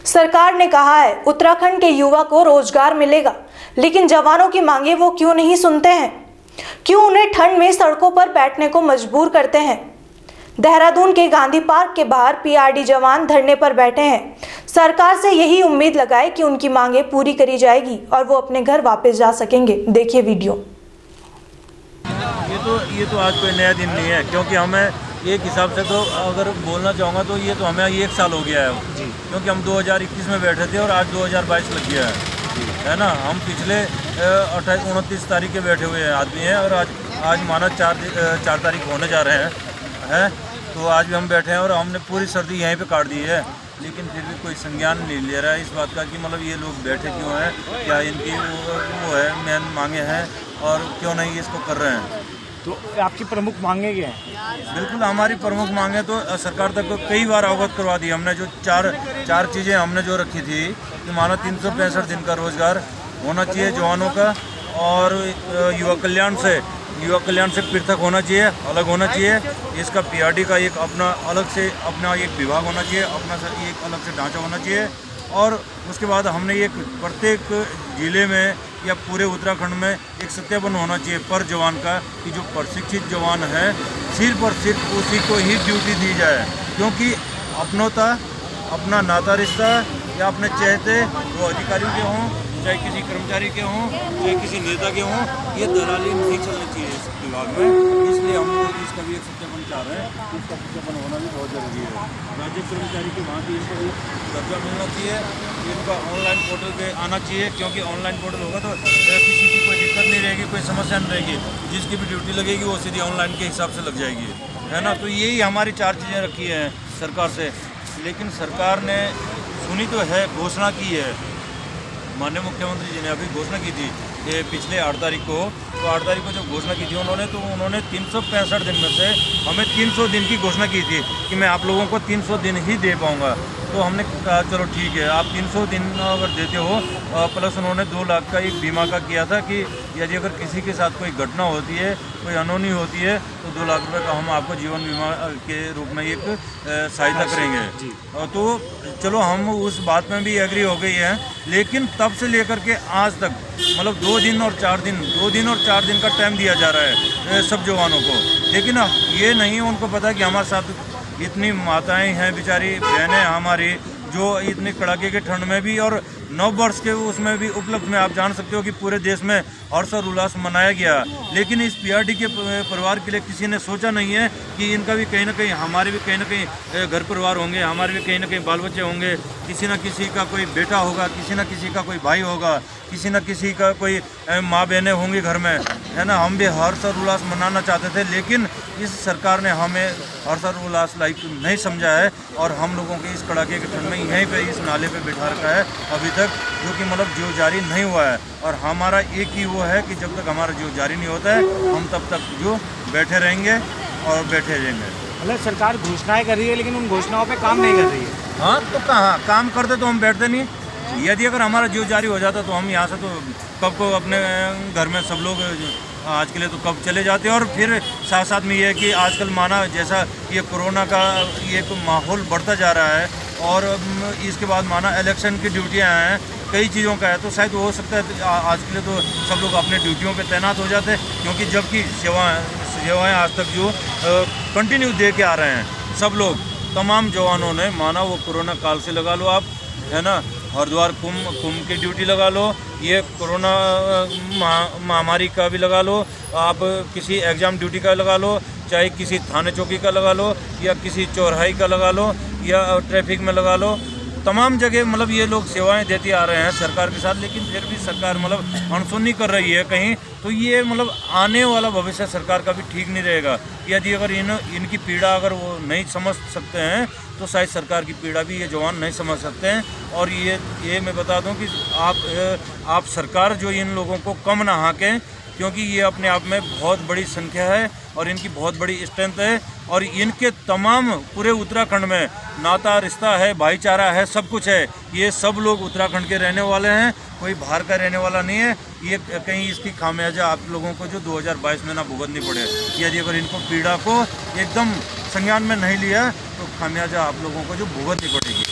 सरकार ने कहा है उत्तराखंड के युवा को रोजगार मिलेगा, लेकिन जवानों की मांगे वो क्यों नहीं सुनते हैं? क्यों उन्हें ठंड में सड़कों पर बैठने को मजबूर करते हैं? देहरादून के गांधी पार्क के बाहर पीआरडी जवान धरने पर बैठे हैं। सरकार से यही उम्मीद लगाए कि उनकी मांगे पूरी करी जाएगी और वो अपने घर वापस जा सकेंगे। देखिए वीडियो। ये तो आज कोई नया दिन नहीं है, क्योंकि हमें एक हिसाब से तो अगर बोलना चाहूँगा तो ये तो हमें 1 साल हो गया है जी, क्योंकि हम 2021 में बैठे थे और आज 2022 लग गया है ना। हम पिछले 28-29 तारीख के बैठे हुए आदमी हैं और आज माना 4 तारीख होने जा रहे हैं तो आज भी हम बैठे हैं और हमने पूरी सर्दी यहीं पे काट दी है, लेकिन फिर भी कोई संज्ञान नहीं ले रहा है इस बात का कि मतलब ये लोग बैठे क्यों हैं, क्या इनकी वो है मेन मांगे हैं और क्यों नहीं इसको कर रहे हैं। तो आपकी प्रमुख मांगे क्या हैं? बिल्कुल, हमारी प्रमुख मांगे तो सरकार तक कई बार अवगत करवा दी हमने। जो चार चीज़ें हमने जो रखी थी कि मानो 365 दिन का रोजगार होना चाहिए जवानों का, और युवा कल्याण से पृथक होना चाहिए, अलग होना चाहिए। इसका पीआरडी का एक अपना एक विभाग होना चाहिए, अपना एक अलग से ढांचा होना चाहिए। और उसके बाद हमने एक प्रत्येक ज़िले में या पूरे उत्तराखंड में एक सत्यापन होना चाहिए पर जवान का कि जो प्रशिक्षित जवान है सिर्फ और सिर्फ उसी को ही ड्यूटी दी जाए, क्योंकि अपनोता, अपना नाता रिश्ता या अपने चहेते वो अधिकारियों के हों, चाहे किसी कर्मचारी के हों, चाहे किसी नेता के हों, ये दलाली नहीं चलनी चाहिए इस विभाग में। इसलिए हम लोग इसका भी एक सत्यापन चाह रहे हैं। इसका सत्यापन होना भी बहुत ज़रूरी है। राज्य कर्मचारी के वहाँ भी इनको भी दर्जा मिलना चाहिए, इनका ऑनलाइन पोर्टल पे आना चाहिए, क्योंकि ऑनलाइन पोर्टल होगा तो किसी की कोई दिक्कत नहीं रहेगी, कोई समस्या नहीं रहेगी। जिसकी भी ड्यूटी लगेगी वो सीधी ऑनलाइन के हिसाब से लग जाएगी, है ना। तो यही हमारी 4 चीज़ें रखी हैं सरकार से, लेकिन सरकार ने सुनी तो है, घोषणा की है। माननीय मुख्यमंत्री जी ने अभी घोषणा की थी कि पिछले 8 तारीख को, तो 8 तारीख को जब घोषणा की थी उन्होंने 365 दिन में से हमें 300 दिन की घोषणा की थी कि मैं आप लोगों को 300 दिन ही दे पाऊँगा। तो हमने कहा चलो ठीक है, आप 300 दिन अगर देते हो, प्लस उन्होंने 2 लाख का एक बीमा का किया था कि यदि अगर किसी के साथ कोई घटना होती है, कोई अनहोनी होती है, तो 2 लाख रुपए का हम आपको जीवन बीमा के रूप में एक सहायता करेंगे। तो चलो हम उस बात में भी एग्री हो गई है, लेकिन तब से लेकर के आज तक मतलब 2 दिन और 4 दिन का टाइम दिया जा रहा है सब जवानों को, लेकिन ये नहीं उनको पता कि हमारे साथ इतनी माताएं हैं, बेचारी बहनें हमारी, जो इतनी कड़ाके के ठंड में भी और नव वर्ष के उसमें भी उपलब्ध में आप जान सकते हो कि पूरे देश में हर्ष और उल्लास मनाया गया, लेकिन इस पीआरडी के परिवार के लिए किसी ने सोचा नहीं है कि इनका भी कहीं ना कहीं, हमारे भी कहीं ना कहीं घर परिवार होंगे, हमारे भी कहीं ना कहीं बाल बच्चे होंगे, किसी न किसी का कोई बेटा होगा, किसी न किसी का कोई भाई होगा, किसी न किसी का कोई माँ बहनें होंगी घर में, है ना। हम भी हर्ष और उल्लास मनाना चाहते थे, लेकिन इस सरकार ने हमें हर्ष और उल्लास लाइक नहीं समझा है और हम लोगों के इस कड़ाके के ठंड में यहीं पे इस नाले पे बैठा रखा है अभी तक, जो कि मतलब जीव जारी नहीं हुआ है। और हमारा एक ही वो है कि जब तक हमारा जीव जारी नहीं होता है हम तब तक जो बैठे रहेंगे और बैठे रहेंगे। मतलब सरकार घोषणाएं कर रही है लेकिन उन घोषणाओं पे काम नहीं कर रही है। हाँ, तो कहाँ काम करते तो हम बैठते नहीं। यदि अगर हमारा जीव जारी हो जाता तो हम यहाँ से तो कब को अपने घर में सब लोग आज के लिए तो कब चले जाते हैं। और फिर साथ साथ में ये है कि आजकल माना जैसा ये कोरोना का ये तो माहौल बढ़ता जा रहा है और इसके बाद माना इलेक्शन की ड्यूटियाँ हैं, कई चीज़ों का है, तो शायद हो सकता है आज के लिए तो सब लोग अपने ड्यूटियों पे तैनात हो जाते हैं, क्योंकि जबकि सेवाएं आज तक जो कंटिन्यू दे के आ रहे हैं सब लोग, तमाम जवानों ने माना, वो कोरोना काल से लगा लो आप, है ना, हरिद्वार कुंभ की ड्यूटी लगा लो, ये कोरोना महामारी का भी लगा लो, आप किसी एग्ज़ाम ड्यूटी का लगा लो, चाहे किसी थाने चौकी का लगा लो या किसी चौराहे का लगा लो या ट्रैफिक में लगा लो, तमाम जगह मतलब ये लोग सेवाएं देते आ रहे हैं सरकार के साथ, लेकिन फिर भी सरकार मतलब अनसुनी कर रही है कहीं। तो ये मतलब आने वाला भविष्य सरकार का भी ठीक नहीं रहेगा। यदि अगर इनकी पीड़ा अगर वो नहीं समझ सकते हैं तो शायद सरकार की पीड़ा भी ये जवान नहीं समझ सकते हैं। और ये मैं बता दूं कि आप सरकार जो इन लोगों को कम ना हाँकें, क्योंकि ये अपने आप में बहुत बड़ी संख्या है और इनकी बहुत बड़ी स्ट्रेंथ है और इनके तमाम पूरे उत्तराखंड में नाता रिश्ता है, भाईचारा है, सब कुछ है। ये सब लोग उत्तराखंड के रहने वाले हैं, कोई बाहर का रहने वाला नहीं है। ये कहीं इसकी खामियाजा आप लोगों को जो 2022 में ना भुगतनी पड़े। यदि अगर इनको पीड़ा को एकदम संज्ञान में नहीं लिया तो खामियाजा आप लोगों को जो भुगतनी पड़ेगी।